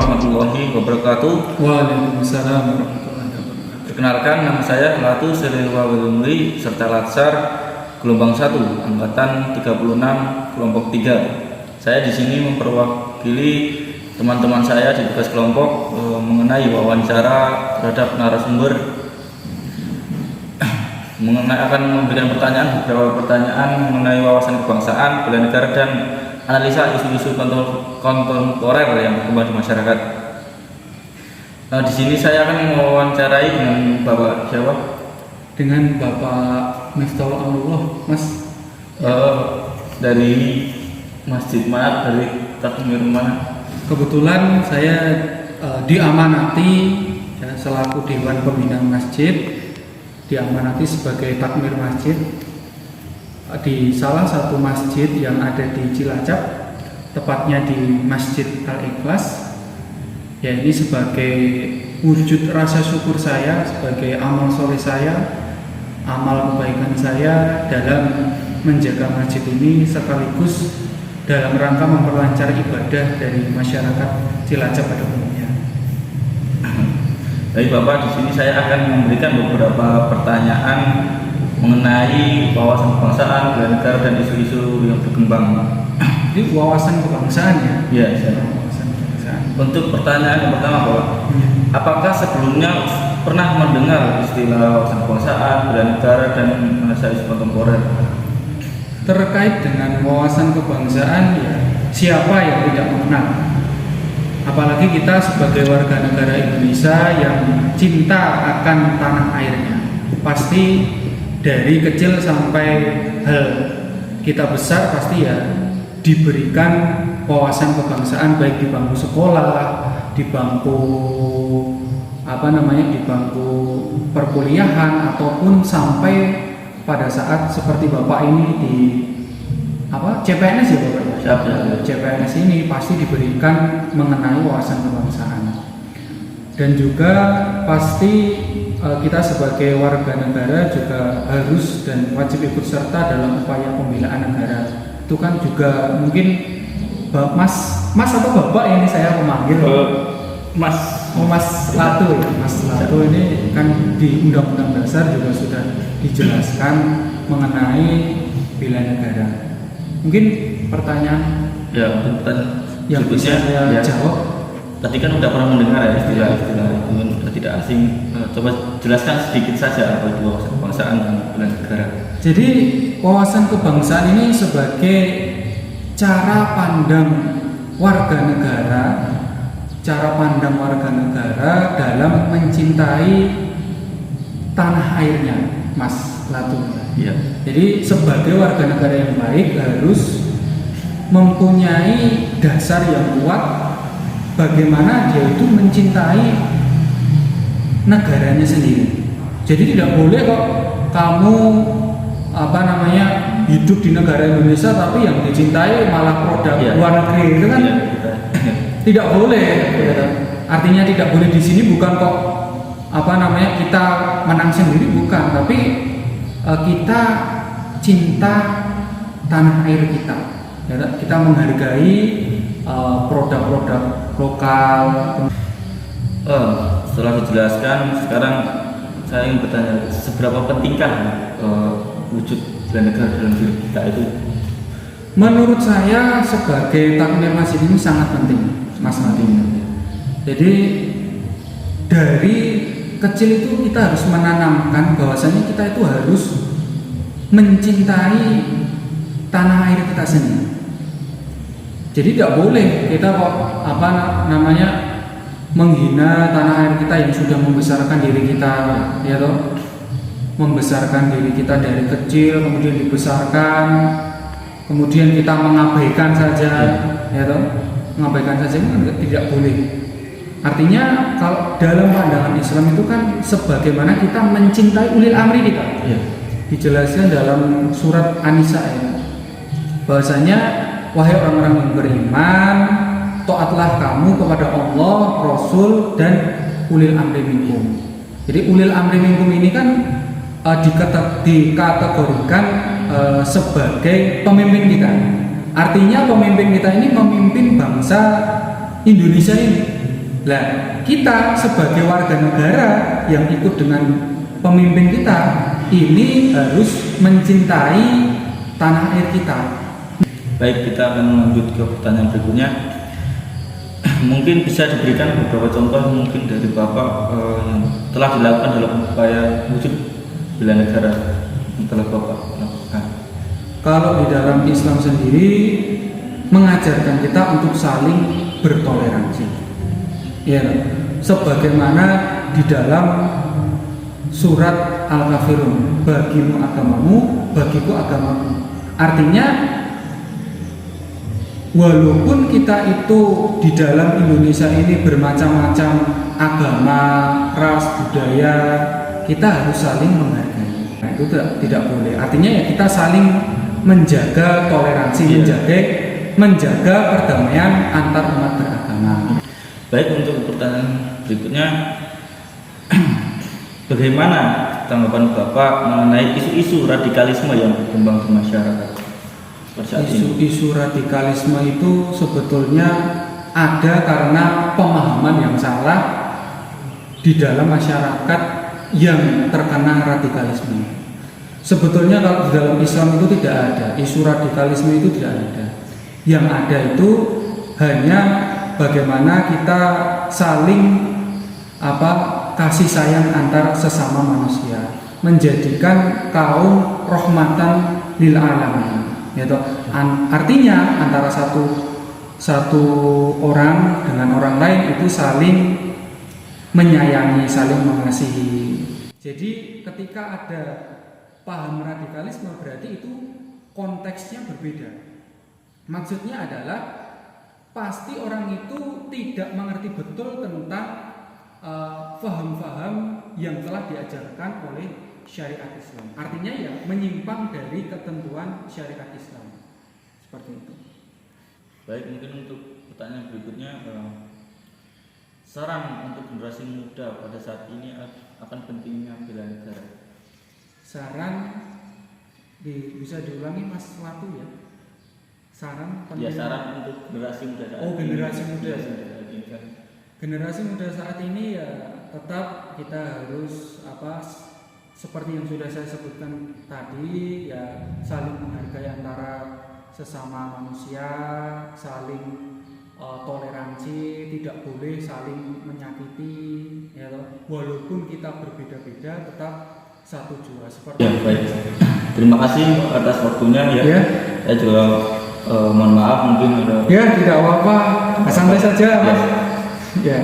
warahmatullahi wabarakatuh. Waalaikumsalam warahmatullahi wabarakatuh. Perkenalkan, nama saya Latu Selilwa Wilumri serta Latsar gelombang 1 angkatan 36 kelompok 3. Saya di sini memperwakili teman-teman saya di tugas kelompok mengenai wawancara terhadap narasumber akan memberikan beberapa pertanyaan mengenai wawasan kebangsaan, bela negara dan analisa isu-isu kontemporer yang berkembang di masyarakat. Nah, di sini saya akan mewawancarai dengan Bapak siapa? Dengan Bapak Miftahul Amrullah, Mas. Dari masjid mana? Dari takmir mana? Kebetulan saya diamanati ya, selaku Dewan Pembina Masjid, diamanati sebagai takmir masjid di salah satu masjid yang ada di Cilacap, tepatnya di Masjid Al-Ikhlas. Ya, ini sebagai wujud rasa syukur saya, sebagai amal soleh saya, amal kebaikan saya dalam menjaga masjid ini, sekaligus dalam rangka memperlancar ibadah dari masyarakat Cilacap pada umumnya. Baik Bapak, di sini saya akan memberikan beberapa pertanyaan mengenai wawasan kebangsaan, bela negara dan isu-isu yang berkembang. Ini wawasan kebangsaan ya? Iya, saya. Wawasan kebangsaan. Untuk pertanyaan yang pertama Bapak, apakah sebelumnya pernah mendengar istilah wawasan kebangsaan, bela negara dan isu kontemporer? Terkait dengan wawasan kebangsaan, ya, siapa yang tidak mengenal? Apalagi kita sebagai warga negara Indonesia yang cinta akan tanah airnya, pasti dari kecil sampai hal kita besar pasti ya diberikan wawasan kebangsaan, baik di bangku sekolah, di bangku di bangku perkuliahan, ataupun sampai pada saat seperti Bapak ini di CPNS ya Bapak? CPNS ini pasti diberikan mengenai wawasan kebangsaan. Dan juga pasti kita sebagai warga negara juga harus dan wajib ikut serta dalam upaya pembelaan negara. Itu kan juga mungkin Mas atau Bapak ini saya memanggil Mas Latu ya. Mas Latu ini kan di Undang-Undang Dasar juga sudah dijelaskan mengenai bela negara. Mungkin pertanyaan yang bisa saya jawab. Tadi kan udah pernah mendengar ya istilah-istilah itu, sudah tidak asing. Coba jelaskan sedikit saja apa itu wawasan kebangsaan dan bela negara. Jadi wawasan kebangsaan ini sebagai cara pandang warga negara dalam mencintai tanah airnya, Mas Latu. Iya. Jadi sebagai warga negara yang baik harus mempunyai dasar yang kuat bagaimana dia itu mencintai negaranya sendiri. Jadi tidak boleh kok kamu hidup di negara Indonesia tapi yang dicintai malah produk luar negeri, itu kan tidak boleh. Artinya tidak boleh di sini bukan kok kita menang sendiri, bukan, tapi kita cinta tanah air kita. Kita menghargai produk-produk lokal. Setelah dijelaskan, sekarang saya ingin bertanya, seberapa pentingkah wujud bela negara dalam diri kita itu? Menurut saya sebagai takmir masjid ini sangat penting, Mas Mati. Jadi dari kecil itu kita harus menanamkan bahwasanya kita itu harus mencintai tanah air kita sendiri. Jadi tidak boleh kita kok menghina tanah air kita yang sudah membesarkan diri kita, ya toh, membesarkan diri kita dari kecil, kemudian dibesarkan, kemudian kita mengabaikan saja, ya toh, mengabaikan saja itu tidak boleh. Artinya kalau dalam pandangan Islam itu kan sebagaimana kita mencintai ulil amri kita. Ya. Dijelaskan dalam surat An-Nisa ya, bahwasanya wahai orang-orang yang beriman, taatlah kamu kepada Allah, Rasul, dan ulil amri minkum. Jadi ulil amri minkum ini kan dikategorikan sebagai pemimpin kita. Artinya pemimpin kita ini memimpin bangsa Indonesia ini. Nah, kita sebagai warga negara yang ikut dengan pemimpin kita ini harus mencintai tanah air kita. Baik, kita akan lanjut ke pertanyaan berikutnya. Mungkin bisa diberikan beberapa contoh mungkin dari Bapak yang telah dilakukan dalam upaya wujud bela negara yang telah Bapak lakukan. Kalau di dalam Islam sendiri mengajarkan kita untuk saling bertoleransi. Ya, sebagaimana di dalam surat Al-Kafirun, bagimu agamamu, bagiku agamaku. Artinya walaupun kita itu di dalam Indonesia ini bermacam-macam agama, ras, budaya, kita harus saling menghargai. Nah, itu tidak boleh. Artinya ya kita saling menjaga toleransi, menjaga perdamaian antar umat beragama. Baik, untuk pertanyaan berikutnya, bagaimana tanggapan Bapak mengenai isu-isu radikalisme yang berkembang di masyarakat? Isu-isu radikalisme itu sebetulnya ada karena pemahaman yang salah di dalam masyarakat yang terkena radikalisme. Sebetulnya kalau di dalam Islam itu tidak ada, isu radikalisme itu tidak ada. Yang ada itu hanya bagaimana kita saling kasih sayang antar sesama manusia, menjadikan kaum rahmatan lil alamin. Yaitu artinya antara satu orang dengan orang lain itu saling menyayangi, saling mengasihi. Jadi ketika ada paham radikalisme berarti itu konteksnya berbeda. Maksudnya adalah pasti orang itu tidak mengerti betul tentang faham-faham yang telah diajarkan oleh syariat Islam. Artinya ya menyimpang dari ketentuan syariat Islam. Seperti itu. Baik, mungkin untuk pertanyaan berikutnya, saran untuk generasi muda pada saat ini akan pentingnya bela negara. Saran bisa diulangi Mas Latu ya. Saran penting. Ya, saran untuk generasi muda saat ini. Generasi muda. Generasi muda saat ini ya tetap kita harus seperti yang sudah saya sebutkan tadi, ya saling menghargai antara sesama manusia, saling toleransi, tidak boleh saling menyakiti, ya walaupun kita berbeda-beda tetap satu jua. Seperti ya, baik. Terima kasih atas waktunya ya. Saya juga mohon maaf mungkin ada. Ya, tidak apa-apa. Santai saja, Mas. Ya.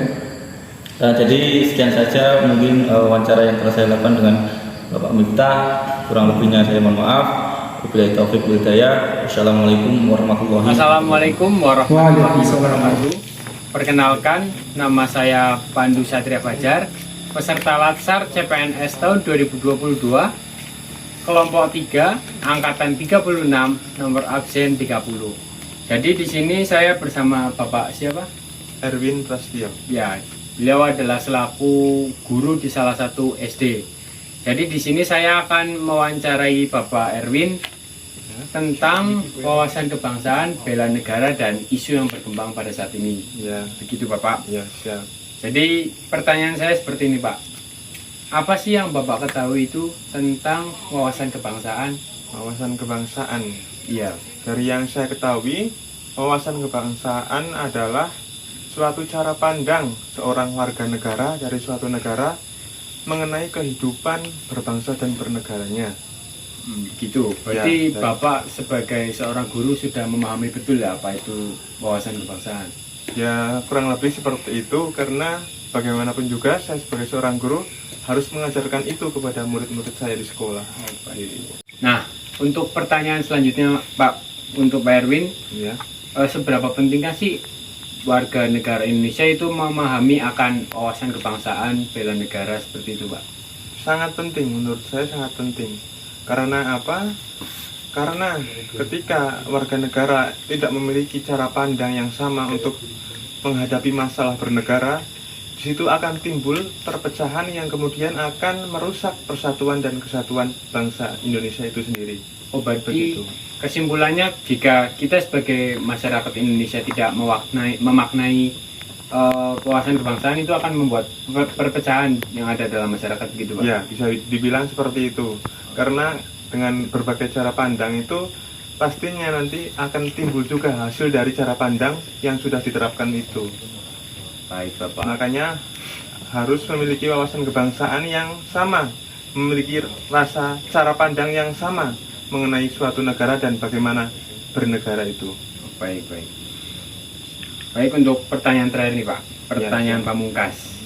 Jadi sekian saja mungkin wawancara yang telah saya lakukan dengan Bapak Miftah. Kurang lebihnya saya mohon maaf. Wabillahi taufiq wal hidayah. Wassalamualaikum warahmatullahi wabarakatuh. Assalamualaikum warahmatullahi wabarakatuh. Perkenalkan, nama saya Pandu Satria Fajar, peserta Latsar CPNS tahun 2022, kelompok 3, angkatan 36, nomor absen 30. Jadi di sini saya bersama Bapak siapa? Erwin Prasetyo. Ya, beliau adalah selaku guru di salah satu SD. Jadi di sini saya akan mewawancarai Bapak Erwin tentang wawasan kebangsaan, bela negara dan isu yang berkembang pada saat ini. Ya, begitu Bapak. Ya, siap. Jadi pertanyaan saya seperti ini Pak. Apa sih yang Bapak ketahui itu tentang wawasan kebangsaan? Wawasan kebangsaan. Iya. Dari yang saya ketahui, wawasan kebangsaan adalah suatu cara pandang seorang warga negara dari suatu negara mengenai kehidupan berbangsa dan bernegaranya. Gitu. Berarti ya, Bapak sebagai seorang guru sudah memahami betul ya apa itu wawasan kebangsaan? Ya, kurang lebih seperti itu, karena bagaimanapun juga saya sebagai seorang guru harus mengajarkan itu kepada murid-murid saya di sekolah. Nah, untuk pertanyaan selanjutnya Pak, untuk Pak Erwin, ya. Seberapa pentingkah sih warga negara Indonesia itu memahami akan wawasan kebangsaan, bela negara seperti itu Pak? Sangat penting, menurut saya sangat penting. Karena apa? Karena ketika warga negara tidak memiliki cara pandang yang sama untuk menghadapi masalah bernegara, di situ akan timbul perpecahan yang kemudian akan merusak persatuan dan kesatuan bangsa Indonesia itu sendiri. Oh, berarti kesimpulannya jika kita sebagai masyarakat Indonesia tidak memaknai wawasan kebangsaan itu akan membuat perpecahan yang ada dalam masyarakat gitu Pak? Ya, bisa dibilang seperti itu. Karena dengan berbagai cara pandang itu pastinya nanti akan timbul juga hasil dari cara pandang yang sudah diterapkan itu. Baik Bapak. Makanya harus memiliki wawasan kebangsaan yang sama, memiliki rasa cara pandang yang sama mengenai suatu negara dan bagaimana bernegara itu. Baik. Baik, untuk pertanyaan terakhir nih Pak, pertanyaan pamungkas.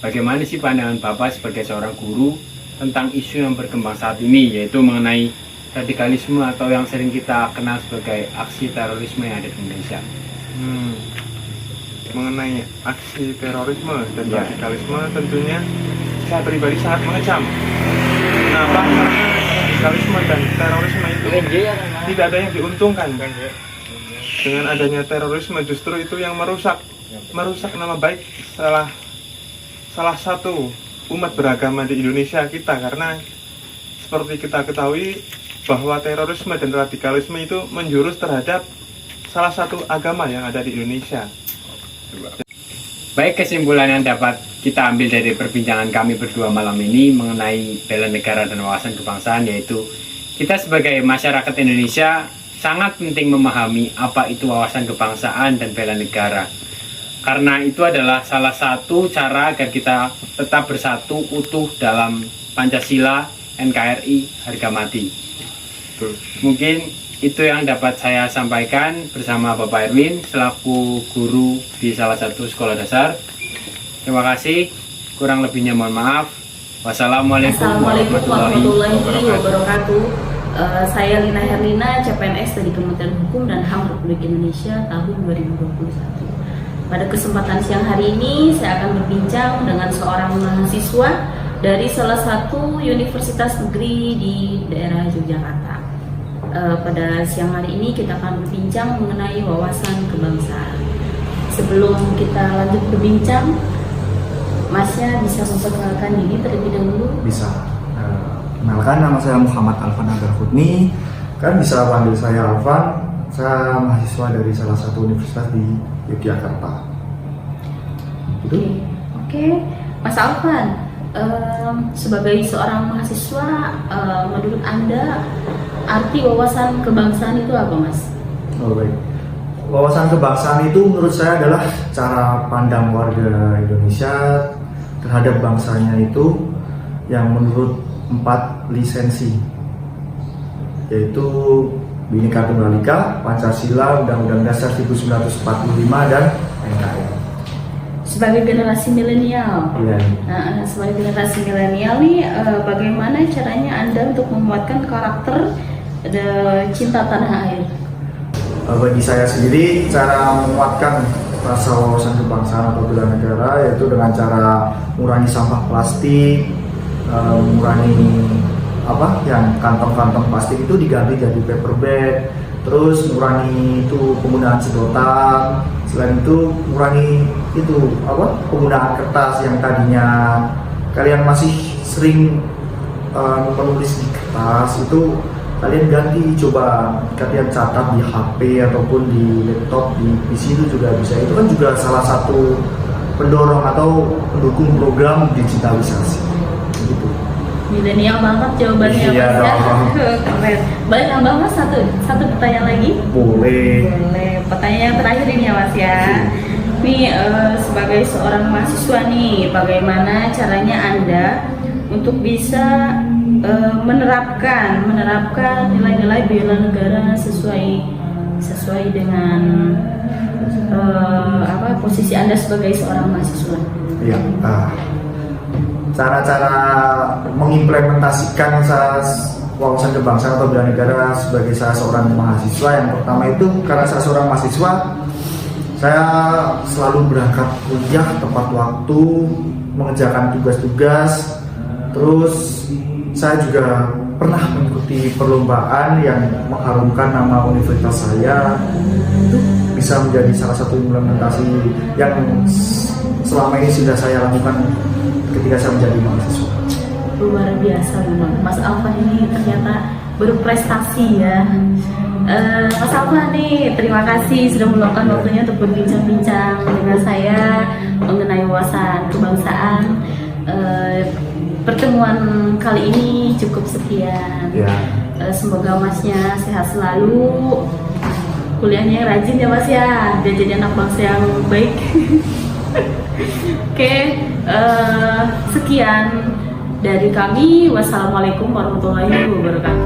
Bagaimana sih pandangan Bapak sebagai seorang guru tentang isu yang berkembang saat ini, yaitu mengenai radikalisme atau yang sering kita kenal sebagai aksi terorisme yang ada di Indonesia? Mengenai aksi terorisme dan radikalisme tentunya saya pribadi sangat mengecam. Kenapa? Karena radikalisme dan terorisme itu tidak ada yang diuntungkan. Dengan adanya terorisme justru itu yang merusak nama baik salah satu umat beragama di Indonesia kita, karena seperti kita ketahui bahwa terorisme dan radikalisme itu menjurus terhadap salah satu agama yang ada di Indonesia. Baik, kesimpulan yang dapat kita ambil dari perbincangan kami berdua malam ini mengenai bela negara dan wawasan kebangsaan, yaitu kita sebagai masyarakat Indonesia sangat penting memahami apa itu wawasan kebangsaan dan bela negara, karena itu adalah salah satu cara agar kita tetap bersatu utuh dalam Pancasila, NKRI, harga mati. Mungkin itu yang dapat saya sampaikan bersama Bapak Erwin selaku guru di salah satu sekolah dasar. Terima kasih, kurang lebihnya mohon maaf. Wassalamualaikum warahmatullahi wabarakatuh. Saya Lina Herlina, CPNS dari Kementerian Hukum dan HAM Republik Indonesia tahun 2021. Pada kesempatan siang hari ini saya akan berbincang dengan seorang mahasiswa dari salah satu universitas negeri di daerah Yogyakarta. Pada siang hari ini kita akan berbincang mengenai wawasan kebangsaan. Sebelum kita lanjut berbincang, Masnya bisa memperkenalkan diri terlebih dahulu? Bisa. Kenalkan, nama saya Muhammad Alvan Agarhutni. Kan bisa panggil saya Alvan. Saya mahasiswa dari salah satu universitas di Yogyakarta. Oke. Mas Alvan, sebagai seorang mahasiswa, menurut Anda arti wawasan kebangsaan itu apa, Mas? Oh, baik. Wawasan kebangsaan itu menurut saya adalah cara pandang warga Indonesia terhadap bangsanya itu yang menurut 4 lisensi, yaitu Bhinneka Tunggal Ika, Pancasila, Undang-Undang Dasar 1945 dan NKRI. Sebagai generasi milenial, sebagai generasi milenial nih, bagaimana caranya Anda untuk memuatkan karakter cinta tanah air? Bagi saya sendiri, cara menguatkan rasa wawasan kebangsaan atau bela negara yaitu dengan cara mengurangi sampah plastik, mengurangi yang kantong-kantong plastik itu diganti jadi paper bag, terus mengurangi itu penggunaan sedotan. Selain itu mengurangi itu penggunaan kertas yang tadinya kalian masih sering menulis di kertas, itu kalian ganti, coba kalian catat di HP ataupun di laptop, di PC itu juga bisa. Itu kan juga salah satu pendorong atau pendukung program digitalisasi gitu. Milenial banget jawabannya. Iya, keren. Boleh nambah Mas satu pertanyaan lagi? Boleh. Pertanyaan yang terakhir ini ya Mas ya. Nih sebagai seorang mahasiswa nih, bagaimana caranya Anda untuk bisa menerapkan nilai-nilai bela negara sesuai dengan posisi Anda sebagai seorang mahasiswa? Iya. Cara-cara mengimplementasikan wawasan kebangsaan atau bela negara sebagai saya seorang mahasiswa, yang pertama itu karena saya seorang mahasiswa, saya selalu berangkat kuliah tepat waktu, mengerjakan tugas-tugas. Terus saya juga pernah mengikuti perlombaan yang mengharumkan nama universitas saya. Itu bisa menjadi salah satu implementasi yang selama ini sudah saya lakukan ketika saya menjadi mahasiswa. Luar biasa memang, Mas Alvan ini ternyata berprestasi ya. Mas Alfa nih, terima kasih sudah meluangkan waktunya untuk berbincang-bincang dengan saya mengenai wawasan kebangsaan. Pertemuan kali ini cukup sekian. Ya. Semoga Masnya sehat selalu, kuliahnya rajin ya Mas ya, biar jadi anak bangsa yang baik. Oke, sekian dari kami. Wassalamualaikum warahmatullahi wabarakatuh.